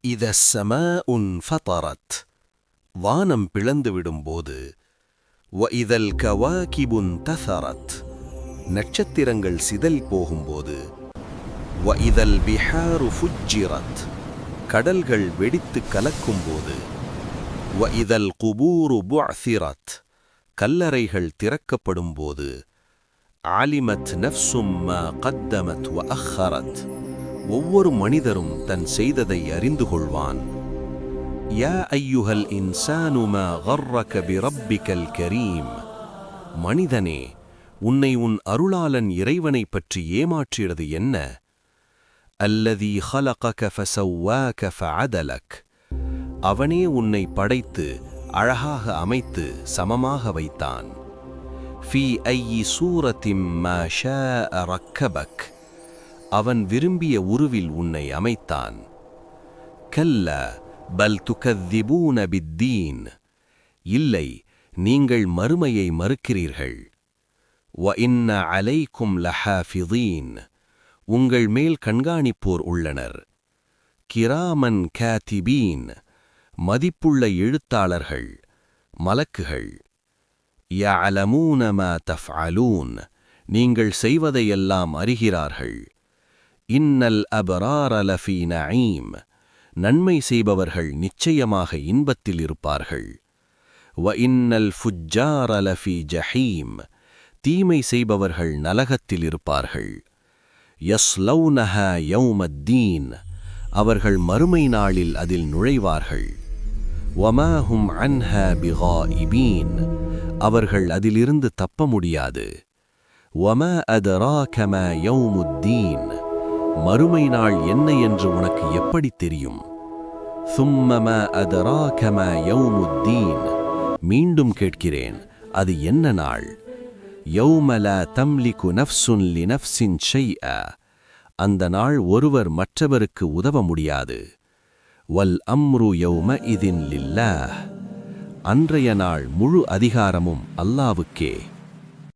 إذا السماء انفطرت வானம் பிளந்துவிடும்போது وإذا الكواكب انتثرت நட்சத்திரங்கள் சிதறி போகும்போது وإذا البحار فجرت கடல்கள் வெடித்து கலக்கும்போது وإذا القبور بعثرت கல்லறைகள் திறக்கப்படும்போது علمت نفس ما قدمت وأخرت ஒவ்வொரு மனிதரும் தன் செய்ததை அறிந்து கொள்வான். யா ஐயுஹல் இன்சானு மா கர்ரக பிரப்பிக்கல் கரீம், மனிதனே, உன்னை உன் அருளாளன் இறைவனை பற்றி ஏமாற்றியது என்ன? அல்லதி ஹலகக ஃபஸவ்வாக ஃபஅதலக், அவனே உன்னை படைத்து அழகாக அமைத்து சமமாக வைத்தான். ஃபீ ஐயி சூரத்திம் மா ஷாஅ ரக்கபக், அவன் விரும்பிய உருவில் உன்னை அமைத்தான். கல்ல பல் துகذிபூன பித்தீன், இல்லை, நீங்கள் மறுமையை மறுக்கிறீர்கள். வ இன்ன அலைக்கும் லஹாஃபிதீன், உங்கள் மேல் கண்காணிப்போர் உள்ளனர். கிராமன் காத்திபீன், மதிப்புள்ள எழுத்தாளர்கள், மலக்குகள். யஅலமூன மா தஃஅலூன், நீங்கள் செய்வதையெல்லாம் அறிகிறார்கள். இன்னல் அபரார லஃபீ நஈம், நன்மை செய்பவர்கள் நிச்சயமாக இன்பத்தில் இருப்பார்கள். வ இன்னல் ஃபுஜ்ஜார லஃபீ ஜஹீம், தீமை செய்பவர்கள் நரகத்தில் இருப்பார்கள். யஸ்லௌனஹா யௌமத்தீன், அவர்கள் மறுமை நாளில் அதில் நுழைவார்கள். வமா ஹும் அன்ஹா பிகாயிபீன், அவர்கள் அதிலிருந்து தப்ப முடியாது. வமா அதராக மா யௌமுத்தீன், மறுமை நாள் என்ன என்று உனக்கு எப்படி தெரியும்? சும்ம மா அதராக மா யௌமுத்தீன், மீண்டும் கேட்கிறேன், அது என்ன நாள்? யௌம லா தம்லிகு நஃப்சுன் லினஃப்சின் ஷைஅ, அந்த நாள் ஒருவர் மற்றவருக்கு உதவ முடியாது. வல் அம்ரு யௌமஇதின் லில்லாஹ், அன்றைய நாள் முழு அதிகாரமும் அல்லாவுக்கே.